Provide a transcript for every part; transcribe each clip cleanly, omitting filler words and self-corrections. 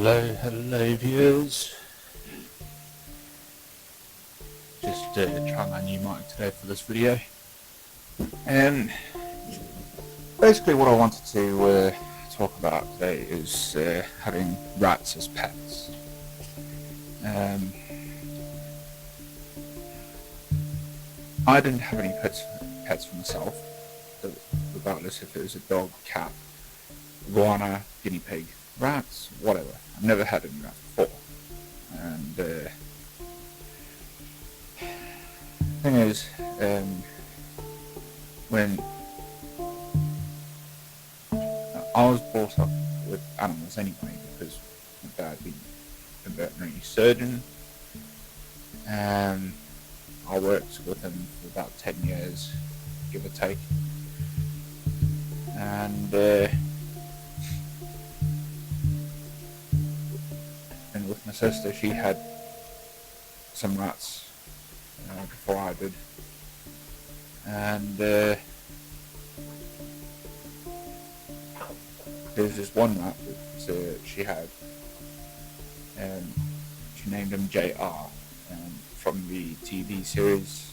Hello viewers. Just trying my new mic today for this video. And basically what I wanted to talk about today is having rats as pets. I didn't have any pets for myself, regardless if it was a dog, cat, iguana, guinea pig, rats, whatever. I've never had any rats before. And thing is, when I was brought up with animals anyway, because my dad had been a veterinary surgeon, and I worked with him for about 10 years, give or take. And with my sister, she had some rats before I did. And there's this one rat that she had, and she named him JR, from the TV series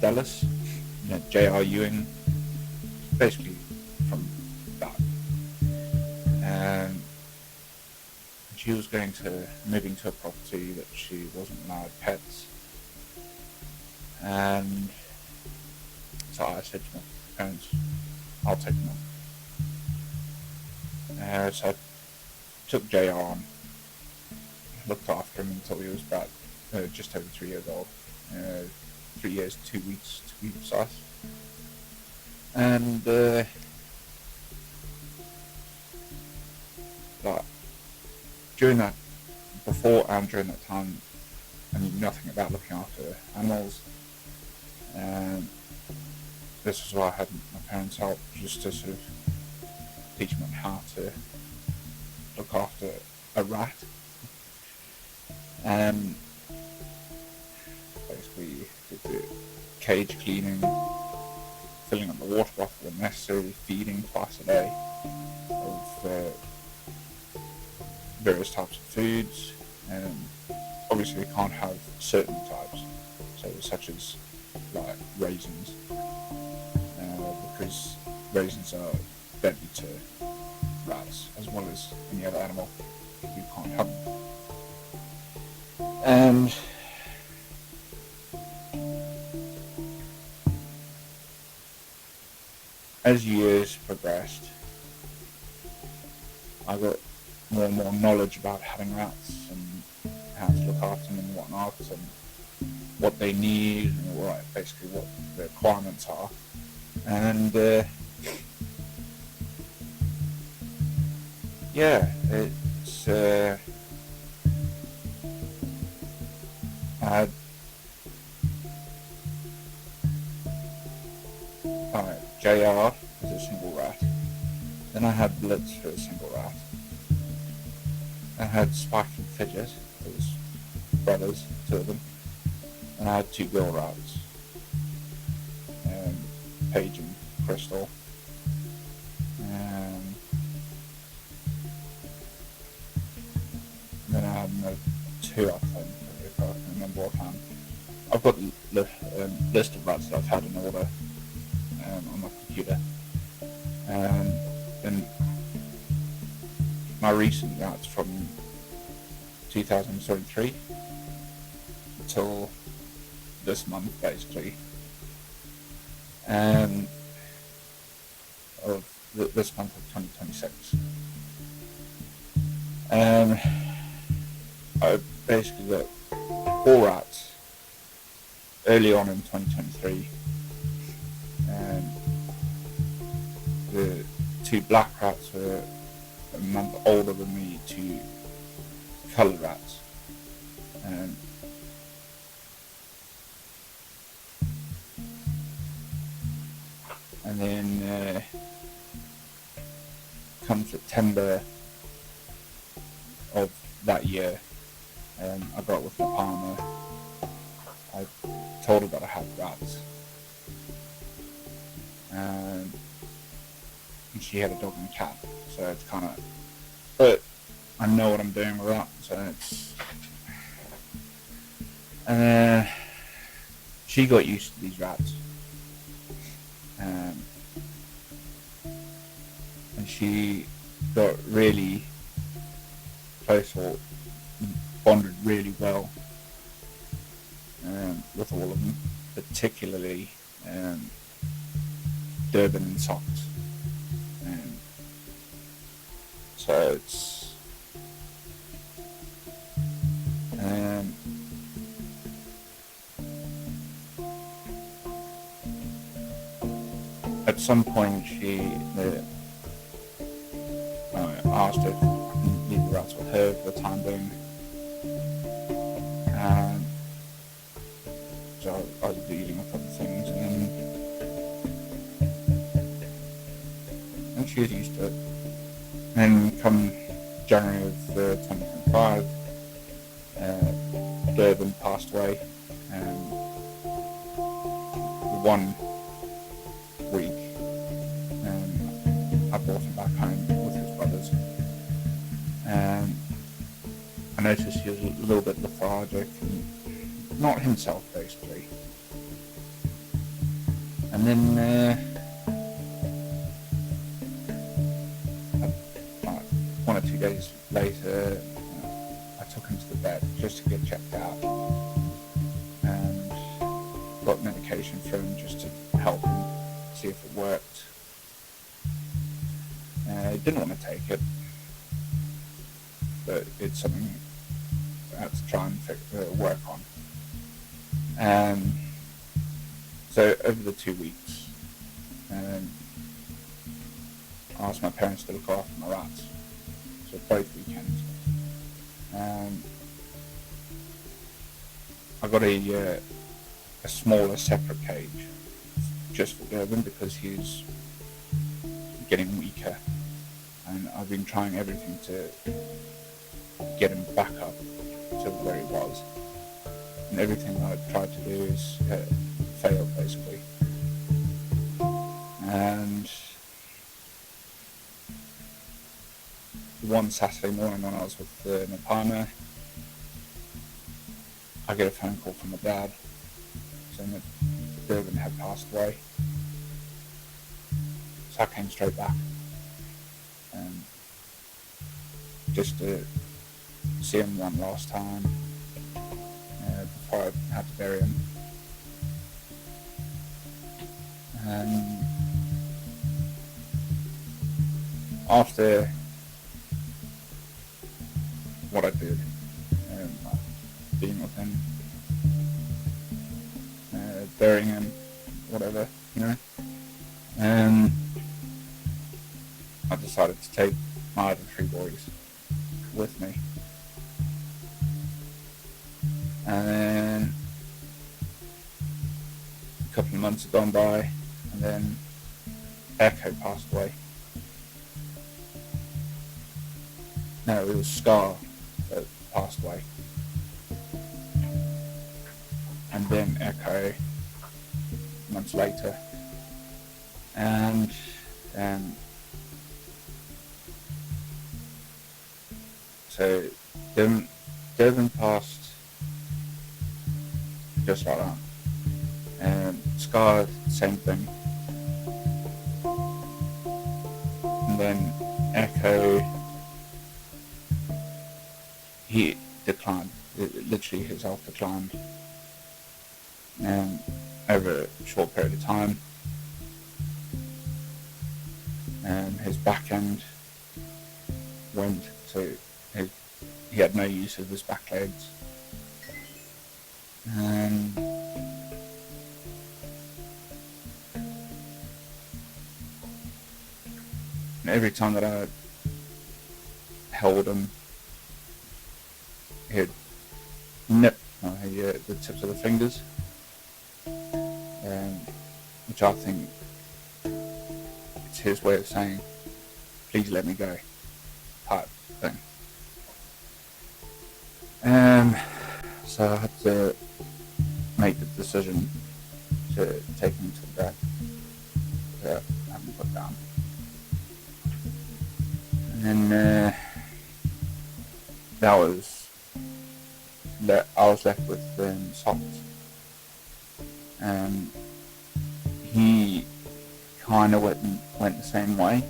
Dallas, J.R. Ewing, basically from that. She was moving to a property that she wasn't allowed pets, and so I said to my parents, I'll take them on. So I took JR on, looked after him until he was about just over 3 years old, 3 years, 2 weeks to be precise. And before and during that time, I knew nothing about looking after animals, and this is why I had my parents help, just to sort of teach me how to look after a rat. And basically did the cage cleaning, filling up the water bottle when necessary, feeding twice a day of various types of foods, and obviously you can't have certain types, so such as like raisins, because raisins are deadly to rats as well as any other animal. You can't have them. And as years progressed, I got more and more knowledge about having rats and how to look after them and whatnot, and what they need, and basically what the requirements are. And it's I had JR as a single rat, then I had Blitz for a single rat, I had Spike and Fidget as brothers, two of them, and I had two girl rats, Paige and Crystal, and then I had another two, I think, if I can remember offhand. I've got the list of rats that I've had in order on my computer, and my recent rats from 2023 until this month, basically, and of this month of 2026. And I basically got 4 rats early on in 2023, and the 2 black rats were a month older than the 2 coloured rats. And then come September of that year, I got with my partner. I told her that I had rats, and she had a dog and a cat, so it's kind of, but I know what I'm doing with that. So it's uh, she got used to these rats, um, and she got really close or bonded really well with all of them, particularly Durban and Socks. Um, so it's at some point she asked if I can leave the rats with her for the time being. Um, so I was dealing with other things, and she was used to it. And come January of 2025, Durban passed away. One week, I brought him back home with his brothers. I noticed he was a little bit lethargic and not himself, basically. And then about 1 or 2 days later, I took him to the vet just to get checked out and got medication for him just to help him see if it worked. He didn't want to take it, but it's something I had to try and work on. So over the 2 weeks, I asked my parents to look after my rats, so both weekends. I got a smaller separate cage just for Durban because he's getting weaker, and I've been trying everything to get him back up to where he was, and everything I've tried to do is failed basically. And one Saturday morning when I was with my partner, I get a phone call from my dad saying that Durban had passed away. So I came straight back, just to see him one last time before I had to bury him. After what I did, being with him, burying him, whatever, I decided to take my other 3 boys with me. And then a couple of months had gone by, and then Echo passed away. No, it was Scar that passed away. And then Echo months later. And so Durban passed just like that. And Scar, same thing. And then Echo, he declined. Literally, his health declined over a short period of time. And his back end went, so he had no use of his back legs. And every time that I held him, he'd nip the tips of the fingers, which I think it's his way of saying, please let me go, type thing. So I had to make the decision to take him to the vet to have him put down. And then that was I was left with socks, and he kind of went the same way,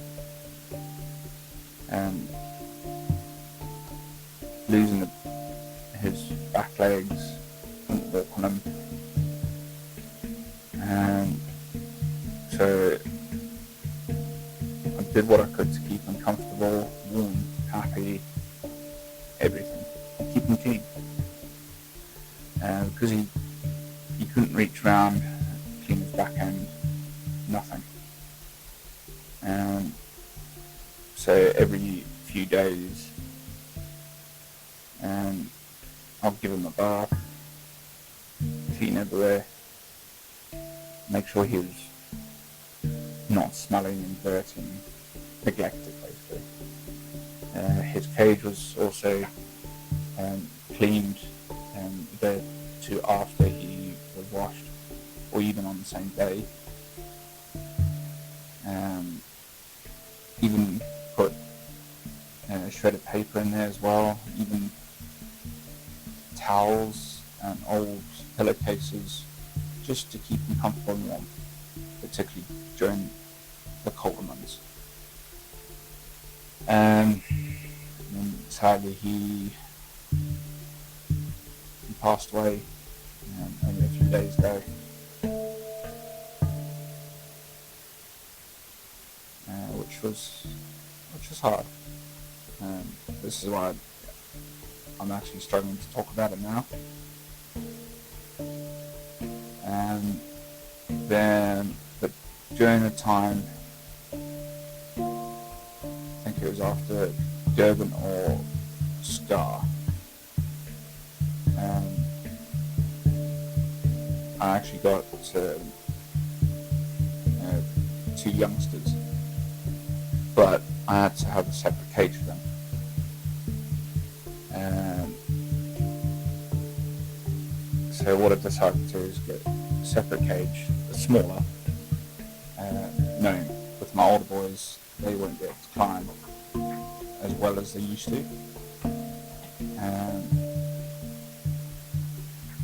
and losing his back legs, couldn't walk on them, and so I did what I could to keep him comfortable, warm, happy, everything, keep him clean, because he couldn't reach around, clean his back end, nothing. So every few days, I'll give him a bath, clean everywhere, make sure he was not smelling and dirty and neglected, basically. His cage was also cleaned the day to after he was washed, or even on the same day. Even put shredded paper in there as well, even towels and old pillowcases, just to keep him comfortable and warm, particularly during the colder months. And sadly he passed away only a few days ago. Which was hard. This is why I'm actually struggling to talk about it now. And then, but during the time, I think it was after Durban or Scar, I actually got two youngsters, but I had to have a separate cage for them. So what I decided to do is get a separate cage, smaller, knowing with my older boys they wouldn't be able to climb as well as they used to.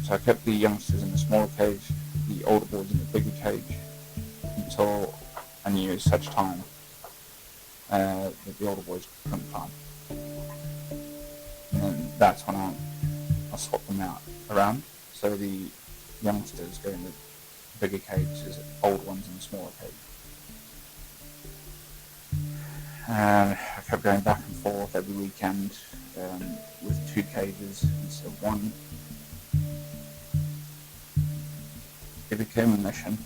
So I kept the youngsters in the smaller cage, the older boys in the bigger cage, until I knew at such time that the older boys couldn't climb. And then that's when I swapped them out around. So the youngsters go in the bigger cage, as old ones in the smaller cage. And I kept going back and forth every weekend with two cages instead of one. It became a mission.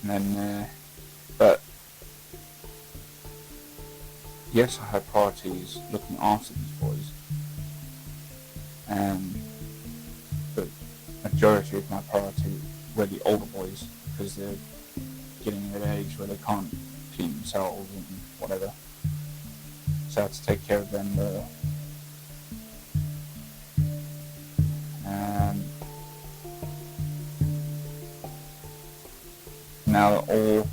And then, but yes, I had priorities looking after these boys. The majority of my priority were the older boys, because they're getting at an age where they can't clean themselves and whatever. So I had to take care of them more. And now all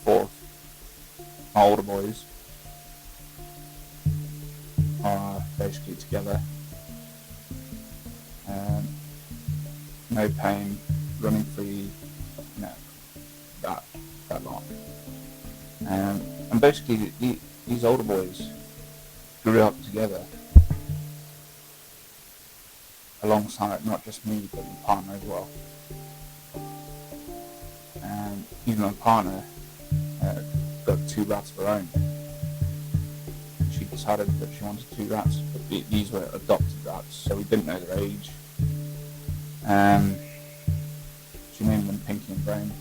four of my older boys are basically together. No pain, running free, that long. And basically these older boys grew up together alongside not just me but my partner as well. And even my partner got two rats of her own. And she decided that she wanted two rats, but these were adopted rats, so we didn't know their age. She named them Pinky and Brain,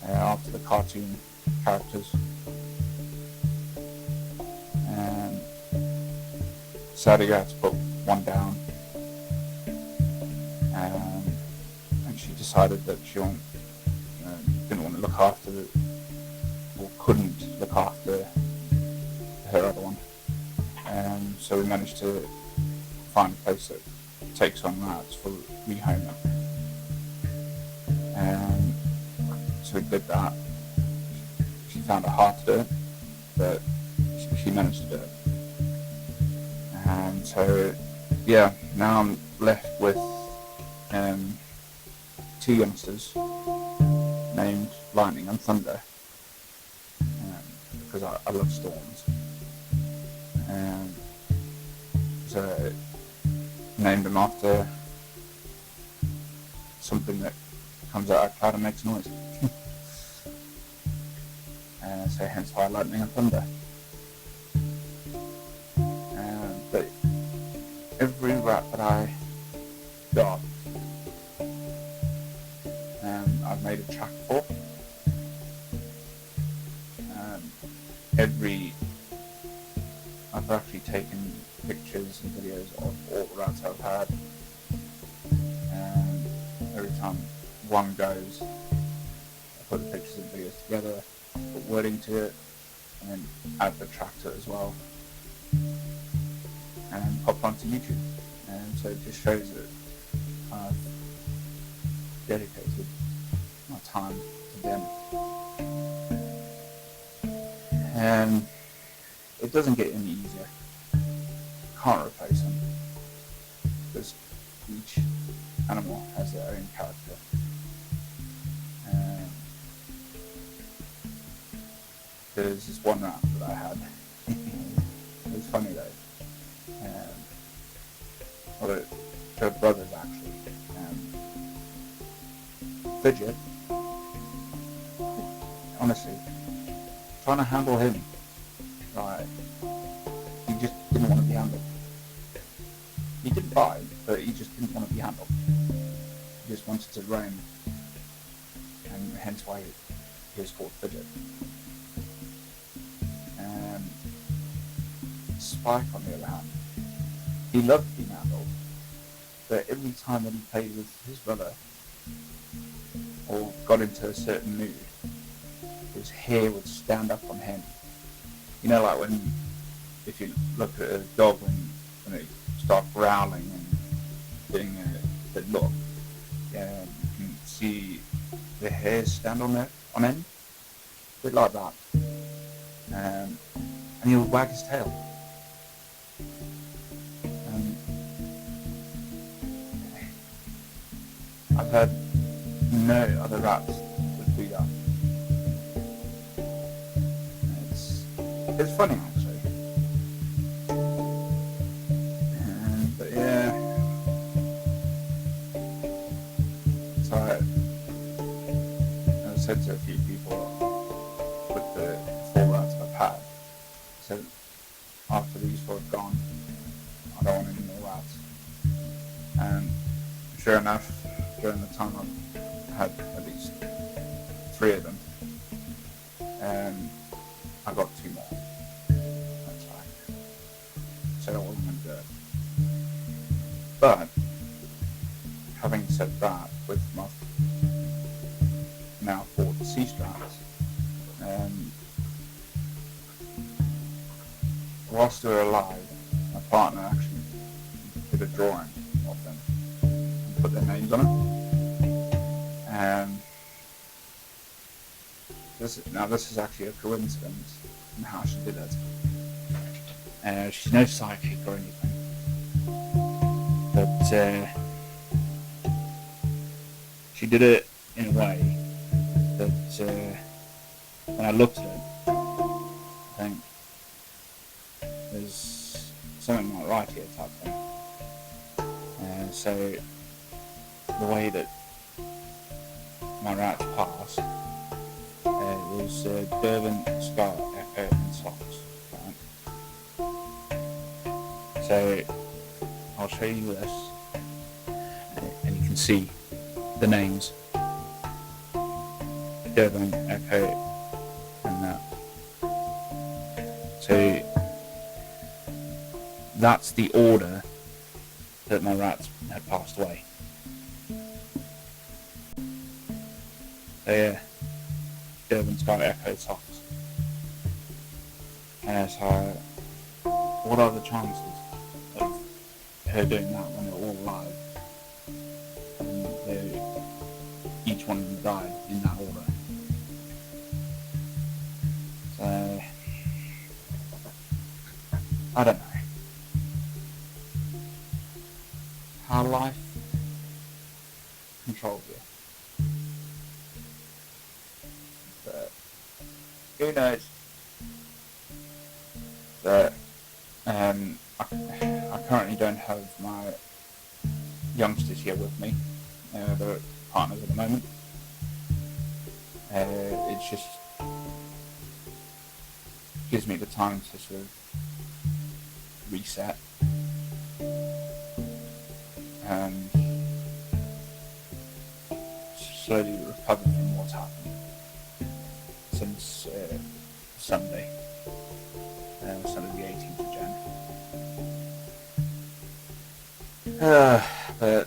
after the cartoon characters. Sadly I had to put one down, and she decided that she didn't want to look after or couldn't look after her other one. So we managed to find a place that takes on rats for rehoming. So we did that. She found it hard to do it, but she managed to do it. And so, yeah, now I'm left with two youngsters named Lightning and Thunder, because I love storms. And so named them after something that comes out of a cloud and makes noise. So hence why Lightning and Thunder. But every rat that I got, I've made a track for. I've actually taken pictures and videos of all the rats I've had. Every time one goes, I put the pictures and videos together, put wording to it, and then add the track to it as well, and pop onto YouTube. And so it just shows that I've dedicated my time to them. And it doesn't get any easier. Can't replace them, because each animal has their own character. There's this one rat that I had. It was funny though. Well, her brothers actually. Fidget. Honestly, trying to handle him, right? He just didn't want to be handled. He didn't bite, but he just didn't want to be handled. He just wanted to roam, and hence why he was called Fidget. Spike, on the other hand, he loved being handled, but every time that he played with his brother or got into a certain mood, his hair would stand up on end. You know, like if you look at a dog when they start growling and getting the look, you can see the hairs stand on end, a bit like that. And he would wag his tail. I've had no other rats that do that. It's funny actually. But yeah, so I said to a few people with the 4 rats I've had, I said after these 4 have gone, I don't want any more rats. And sure enough, during the time I've had at least 3 of them, I got 2 more. That's right. So I wasn't going to do it. But having said that, with my now 4 deceased rats, whilst they were alive, my partner actually did a drawing of them and put their names on it. This is actually a coincidence in how she did it. She's no psychic or anything, but she did it in a way that when I looked at it, I think there's something not right here type thing. So the way that my rats passed, it was Durban, Scar, Echo and Socks. Right? So I'll show you this, and you can see the names: Durban, Echo and that. So that's the order that my rats had passed away. So yeah, Durban, Sky, Echo, Socks. And so, what are the chances of her doing that when they're all alive? And each one of them died in that order. So, I don't know how life controls you, but who knows? But I currently don't have my youngsters here with me. They're partners at the moment. It's just gives me the time to sort of reset and slowly recover from what's happened since Sunday, Sunday the 18th of January. But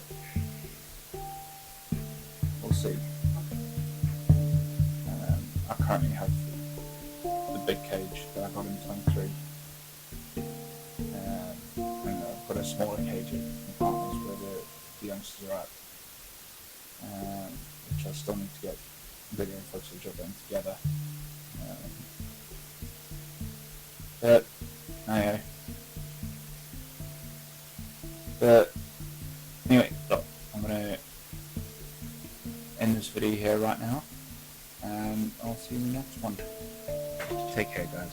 we'll see. I currently have the big cage that I got in 23, and I've got a smaller cage in partners where the youngsters are at, which I still need to get video footage of them together. But anyway, look, I'm gonna end this video here right now, and I'll see you in the next one. Take care, guys.